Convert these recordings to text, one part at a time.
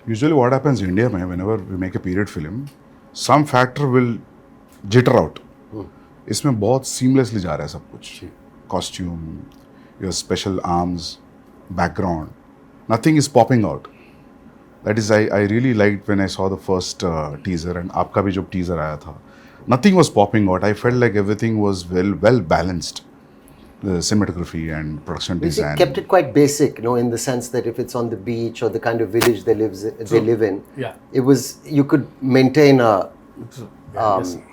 Usually what happens in India, mein, whenever we make a period film, some factor will jitter out. इसमें बहुत seamlessly जा रहा है सब कुछ. Costume, your special arms, background, nothing is popping out. That is, I really liked when I saw the first teaser and आपका भी जो teaser आया था. Nothing was popping out. I felt like everything was well balanced. The cinematography and production design. You kept it quite basic, in the sense that if it's on the beach or the kind of village they live in, it was, you could maintain a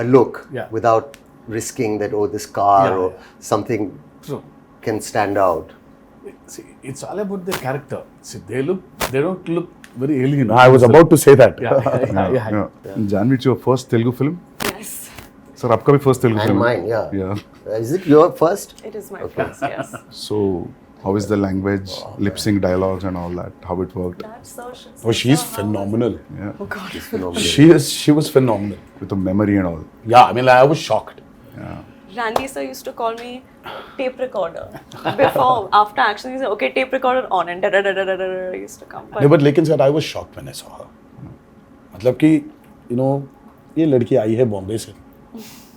look without risking that, this car or something can stand out. See, it's all about the character. See, they don't look very alien. I was about to say that. Janvi, it's your first Telugu film? Yes. Sir, आपका भी first Telugu film? And mine, yeah. Is it your first? It is my first, yes. So, how is the language, lip sync dialogues and all that? How it worked? That's so shit. Oh, she's phenomenal. Yeah. Oh God. It's phenomenal. She was phenomenal. With the memory and all. Yeah, I mean, I was shocked. Yeah. Randy sir used to call me tape recorder. After action, he said, okay, tape recorder on, and da-da-da-da-da-da used to come. No, but लेकिन sir, I was shocked when I saw her. मतलब कि, ये लड़की आई है बॉम्बे से.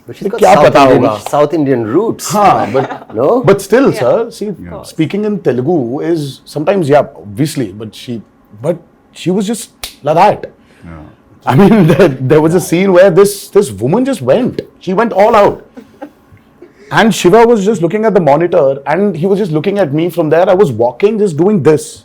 But she's got क्या पता होगा? South Indian roots. हाँ, but no. But still, sir, see, speaking in Telugu is sometimes, obviously, but she was just like that. Yeah. I mean, there was a scene where this woman just went. She went all out. And Shiva was just looking at the monitor and he was just looking at me from there. I was walking, just doing this.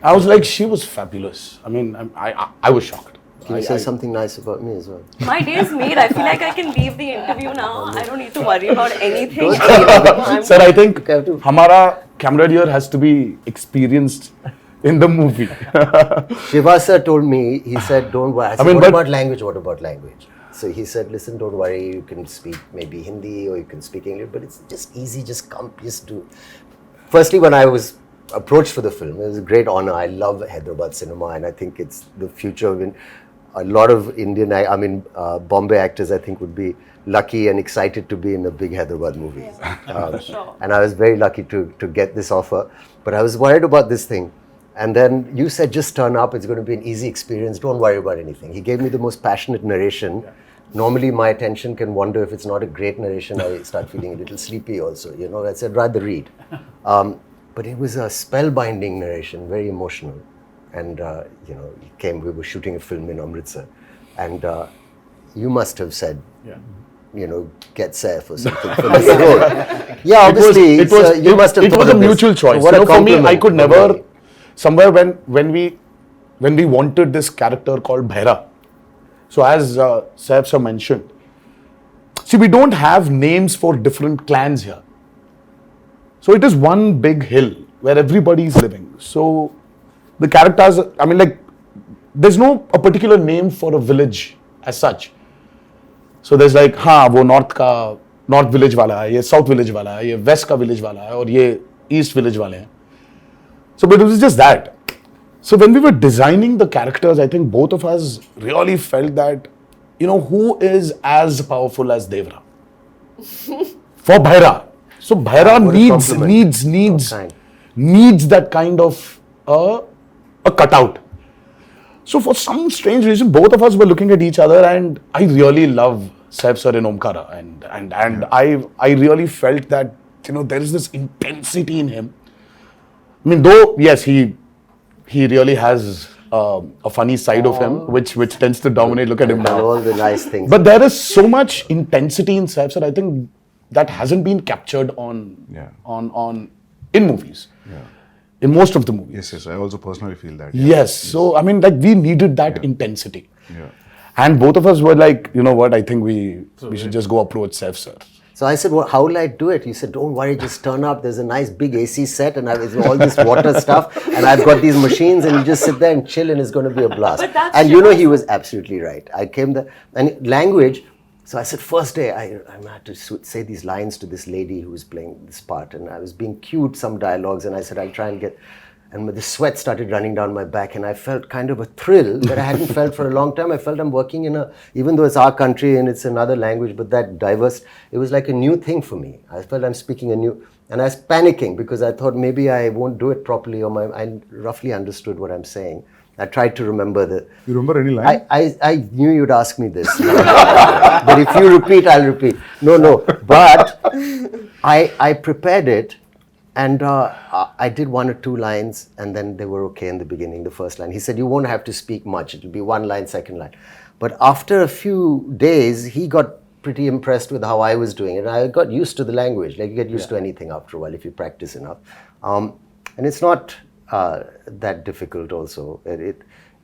I was like, she was fabulous. I mean, I was shocked. Can you say something nice about me as well? My day is made. I feel like I can leave the interview now. I don't need to worry about anything. Sir, I think hamara camera here has to be experienced in the movie. Shiva sir told me, he said, don't worry. I said, what about language? What about language? So he said, listen, don't worry. You can speak maybe Hindi or you can speak English, but it's just easy. Just come, just do. Firstly, when I was approached for the film, it was a great honor. I love Hyderabad cinema and I think it's the future of a lot of Indian, Bombay actors, I think, would be lucky and excited to be in a big Hyderabad movie. Sure. And I was very lucky to get this offer. But I was worried about this thing. And then you said, just turn up. It's going to be an easy experience. Don't worry about anything. He gave me the most passionate narration. Normally, my attention can wander. If it's not a great narration, I start feeling a little sleepy also. I said, rather read. But it was a spellbinding narration, very emotional. And, we were shooting a film in Amritsar. And you must have said, get Saif or something for this role. Yeah, obviously, you must have it was a mutual choice. For me, I could never, somewhere when we wanted this character called Bhaira. So as Saif sir mentioned, see, we don't have names for different clans here. So it is one big hill where everybody is living. So the characters, there's no a particular name for a village as such. So there's like, वो north village वाला है, ये south village वाला है, ये west का village वाला है, और ये east village वाले हैं. So but it was just that. So when we were designing the characters, I think both of us really felt that, who is as powerful as Devara? For Bhaira. So Bhaira needs that kind of a cutout. So for some strange reason, both of us were looking at each other, and I really love Saif sir in Omkara, and I really felt that there is this intensity in him. I mean, though yes, he really has a funny side of him, which tends to dominate. Look at him now. All the nice things. But there is so much intensity in Saif sir. I think that hasn't been captured in movies. Yeah. In most of the movies. Yes, I also personally feel that. Yes. So, we needed that intensity. Yeah. And both of us were like, you know what, I think we should just go approach Saif sir. So I said, well, how will I do it? He said, don't worry, just turn up. There's a nice big AC set and all this water stuff. And I've got these machines and you just sit there and chill and it's going to be a blast. And he was absolutely right. I came there. And language, so I said, first day, I had to say these lines to this lady who was playing this part. And I was being cued some dialogues. And I said, I'll try and get... And the sweat started running down my back. And I felt kind of a thrill that I hadn't felt for a long time. I felt I'm working even though it's our country and it's another language, but that diverse, it was like a new thing for me. I felt I'm speaking a new... And I was panicking because I thought maybe I won't do it properly, or I roughly understood what I'm saying. I tried to remember You remember any line? I knew you'd ask me this. But if you repeat, I'll repeat. No. But I prepared it, and I did 1 or 2 lines, and then they were okay in the beginning, the first line. He said, you won't have to speak much. It'll be 1 line, second line. But after a few days, he got pretty impressed with how I was doing it. I got used to the language. Like, you get used to anything after a while if you practice enough. And it's not that difficult also.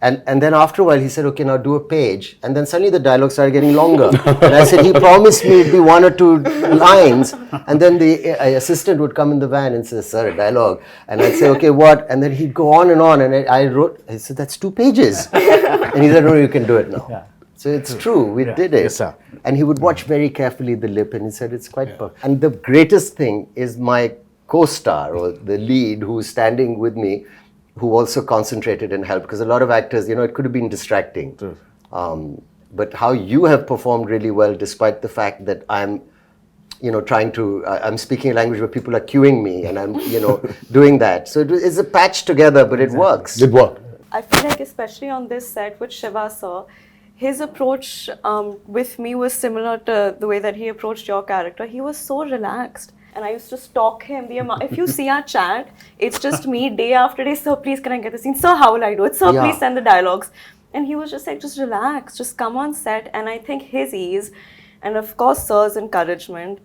And then after a while he said, okay, now do a page. And then suddenly the dialogue started getting longer. And I said, he promised me it'd be 1 or 2 lines. And then the assistant would come in the van and say, sir, a dialogue. And I'd say, okay, what? And then he'd go on. And I said, that's 2 pages. And he said, no, you can do it now. Yeah. So it's true, we did it. Yes, sir. And he would watch very carefully the lip, and he said, it's quite perfect. And the greatest thing is my co-star, or the lead, who's standing with me, who also concentrated and helped, because a lot of actors, it could have been distracting. But how you have performed really well, despite the fact that I'm trying to, I'm speaking a language where people are cueing me, and I'm, doing that. So it's a patch together, but it works. It worked. I feel like especially on this set with Shiva sir, his approach with me was similar to the way that he approached your character. He was so relaxed. And I used to stalk him. If you see our chat, it's just me day after day. Sir, please, can I get the scene? Sir, how will I do it? Sir, please send the dialogues. And he was just like, just relax, just come on set. And I think his ease, and of course, sir's encouragement,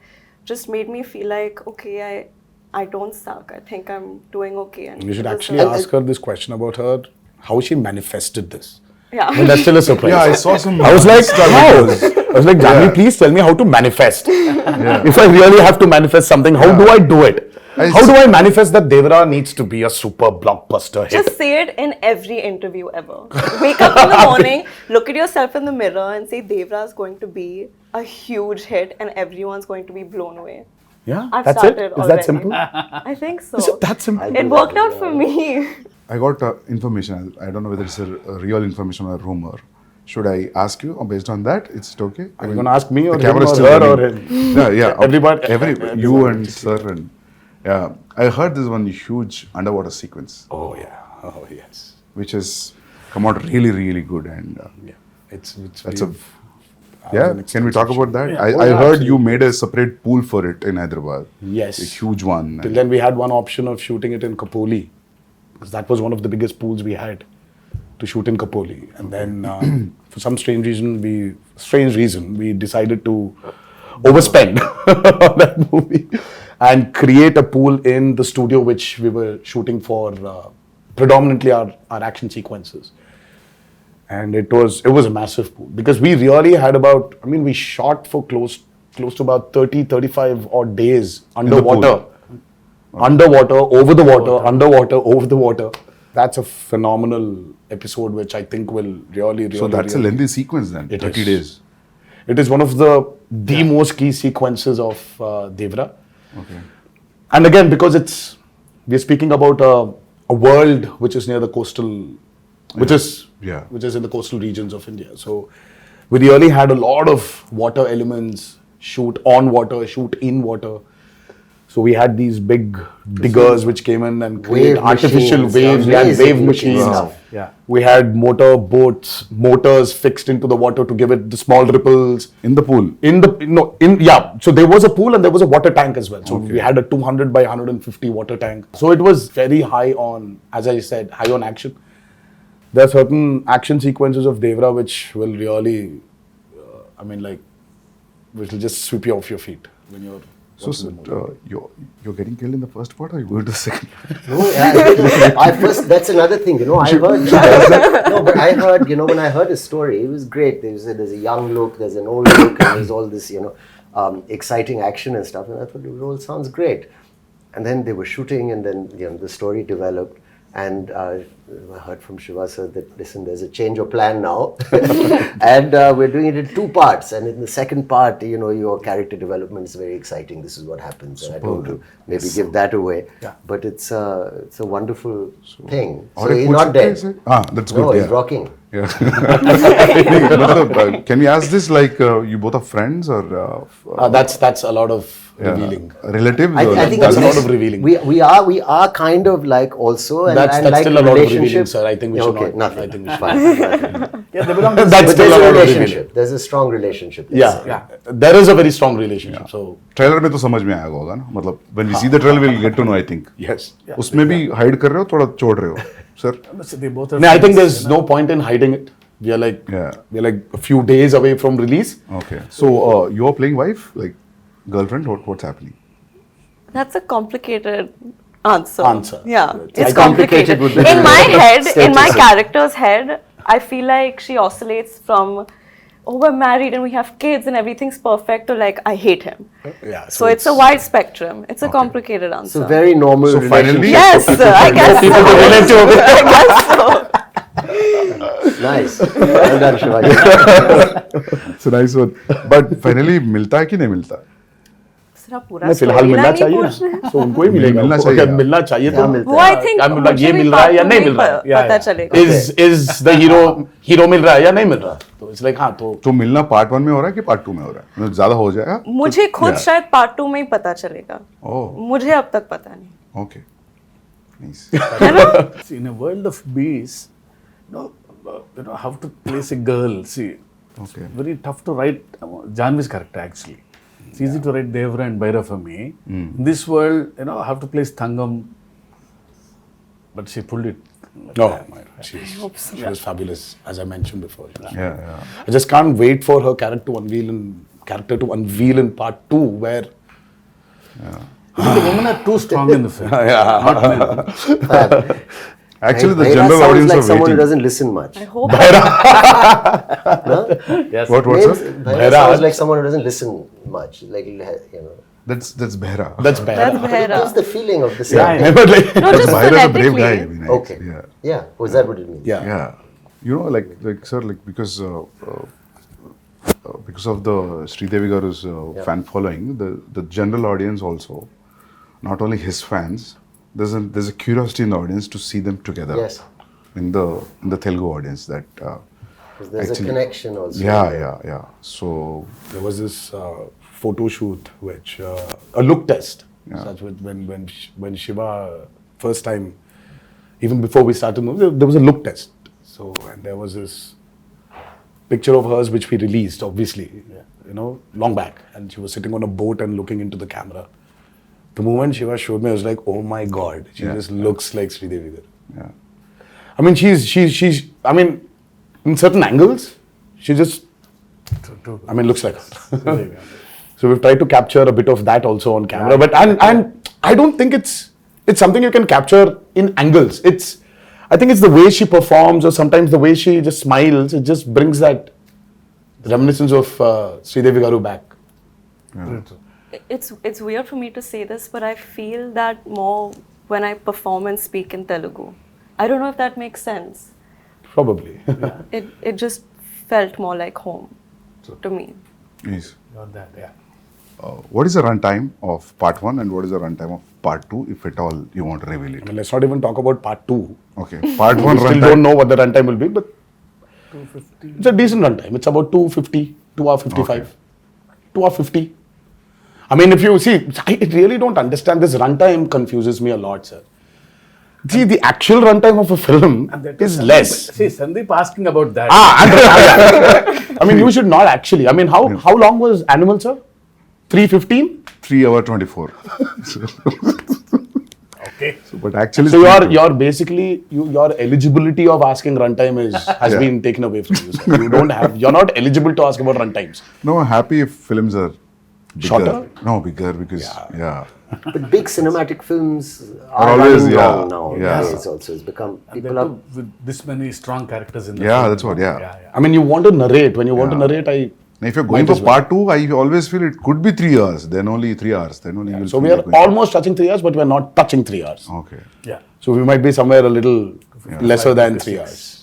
just made me feel like, okay, I don't suck. I think I'm doing okay. And You should actually ask her this question about how she manifested this. Yeah. And that's still a surprise. Yeah, I saw some. I was like, how? I was like, Janvi, please tell me how to manifest. If I really have to manifest something, how do I do it? How do I manifest that Devara needs to be a super blockbuster hit? Just say it in every interview ever. Wake up in the morning, look at yourself in the mirror and say Devara is going to be a huge hit and everyone's going to be blown away. Yeah, I've that's started it. Is already. that simple? I think so. Is it that simple? It worked out for me. I got information. I don't know whether it's a real information or a rumor. Should I ask you, or based on that, is it okay? Are you going to ask me or the him camera or is still her or running. him? Yeah. Everybody. You and sir and yeah. I heard this one huge underwater sequence, Oh yeah. Oh yes. which has come out really, really good. And Yeah. It's that's a we've- yeah. Can we talk about that? Yeah. I heard you made a separate pool for it in Hyderabad. Yes. A huge one. Till then we had one option of shooting it in Kapoli, because that was one of the biggest pools we had to shoot in Kapoli. And then for some strange reason we decided to overspend on that movie and create a pool in the studio which we were shooting for predominantly our action sequences. And it was a massive pool, because we really had we shot for close to about 35 odd days underwater. Underwater, over the water, underwater, over the water. That's a phenomenal episode which I think will really So that's a really, lengthy sequence then. It 30 is. days. It is one of the most key sequences of Devara. Okay. And again, because we're speaking about a world which is near the coastal, which is in the coastal regions of India. So we really had a lot of water elements, shoot on water, shoot in water. So we had these big diggers which came in and created artificial machines, waves. We had amazing wave looking machines. stuff. Yeah. We had motors fixed into the water to give it the small ripples. In the pool. So there was a pool and there was a water tank as well. So we had a 200 by 150 water tank. So it was very high on, as I said, high on action. There are certain action sequences of Devara which will really, which will just sweep you off your feet when you're. So you're getting killed in the first part, or you going to the second? That's another thing, I heard. But I heard, when I heard his story, it was great. There's a young look, there's an old look, and there's all this, exciting action and stuff. And I thought, it all sounds great. And then they were shooting, and then, the story developed. And I heard from Shiva sir that, listen, there's a change of plan now. And we're doing it in 2 parts. And in the second part, you know, your character development is very exciting. This is what happens. And I don't want to maybe give that away. Yeah. But it's a wonderful thing. और So एक he's पूछ not सकते हैं dead. इसे? हाँ, that's good. No, he's yeah. rocking. Yeah. मतलब, can we ask this like you both are friends or That's a lot of revealing. relatives? I or think That's it's a lot of revealing. We are kind of like also, and That's like still a lot of relationship. revealing, sir. I think we should okay, not. Nothing. I think we should. Fine, nothing. Yeah, they belong to That's But still there's a a lot of relationship. There's a strong relationship. let's Yeah, say. Yeah. there is a very strong relationship. So trailer में तो समझ में आएगा होगा ना मतलब when we see the trailer we'll get to know I think yes. उसमें भी hide कर रहे हो थोड़ा छोड़ रहे हो sir They both are No, I think friends, there's you know. no point in hiding it. We are like Yeah. we're like a few days away from release. okay so you're playing wife like girlfriend what's happening That's a complicated answer. Yeah, I it's complicated complicated. would be In my head, in my status. character's head, I feel like she oscillates from, oh, we're married and we have kids and everything's perfect, to like, I hate him. Yeah. So it's a wide spectrum. It's a complicated answer. It's a very normal So finally- relationship. Yes, I guess so. to relate to it. I guess so. Nice. Well done, Shivaji. it's a nice one but finally मिलता है कि नहीं मिलता सिर्फ आप पूरा नहीं, फिलहाल storyline मिलना ही चाहिए पूछ रहे हैं। ना तो उनको ही मिलेगा मिलना उनको चाहिए। अगर मिलना चाहिए क्या तो मिलता वो आई थिंक I'm like, ये मिल रहा है या नहीं मिल रहा है? पता चलेगा। is the hero मिल रहा है या नहीं मिल रहा तो इट्स लाइक हाँ तो तो मिलना पार्ट 1 में हो रहा है कि पार्ट 2 में हो रहा है मतलब ज्यादा हो जाएगा मुझे खुद Yeah. शायद पार्ट 2 में ही पता चलेगा। ओह मुझे अब तक पता नहीं। okay nice See, in a world of bees, you know how to place a girl. See, okay very tough to write Janvi's character actually. It's easy to write Devara and Bhaira for me. In this world, you know, I have to place Thangam, but she pulled it. no she was fabulous as I mentioned before. yeah I just can't wait for her character to unveil in part 2 where The women are too strong in the film. Not men. actually the Bhaira general sounds audience like are someone who waiting doesn't listen much. I hope Yes. what's Names, up Bhaira Bhaira. sounds like someone who doesn't listen much. Like, you know. that's Behra that's bad. that's But it Bhaira. gives the feeling of the same Yeah, thing. But like, No, just Bhaira is a brave guy I phonetically. mean Okay. yeah Yeah. Was that what it means? yeah. Yeah, you know, like sir, like because of the Sridevi Garu's fan following, the general audience also, not only his fans, there's a curiosity in the audience to see them together. Yes. In the Telugu audience that. 'Cause there's a connection also. Yeah. So There was this photo shoot, which a look test. Yeah. Such with when Shiva first time, even before we started movie, there was a look test. So and there was this picture of hers which we released, obviously, you know, long back, and she was sitting on a boat and looking into the camera. The moment Shiva showed me, I was like, oh my god, she Yeah. just looks like Sridevi Garu. yeah, I mean, she's. I mean, in certain angles, she just. I mean, looks like her. So we've tried to capture a bit of that also on camera, but and I don't think it's something you can capture in angles. I think it's the way she performs, or sometimes the way she just smiles. It just brings that reminiscence of Sridevi Garu back. It's weird for me to say this, but I feel that more when I perform and speak in Telugu. I don't know if that makes sense. Probably. It just felt more like home to me. yes. Not that, yeah. What is the runtime of part 1 and what is the runtime of part 2, if at all you want to reveal I it? mean, let's not even talk about part 2. Okay, part 1 We still runtime. don't know what the runtime will be, but 250. It's a decent runtime. It's about 250, 2 hour 55, 2 hour 50. I mean, if you see, I really don't understand this runtime. Confuses me a lot, sir. See, the actual runtime of a film is less. See, Sandeep asking about that. I mean, you should not actually. I mean, how long was Animal, sir? 3:15. 3 hour 24. Okay. But actually, So you're basically your eligibility of asking runtime has been taken away from you, sir. You're not eligible to ask about runtimes. no, happy if films are bigger. Shorter? No, bigger because But big cinematic films Are are always, running yeah, long now. yeah. It's also it's become And people then are. too, with this many strong characters in the Yeah, film. that's what, yeah. I mean, you want to narrate. When you want to narrate, Now, if you're going Might for as well. part 2, I always feel it could be 3 hours. Then only 3 hours. Then only you'll So feel we are like going- almost touching 3 hours, but we are not touching 3 hours. Okay. Yeah. So we might be somewhere a little lesser than 3 hours.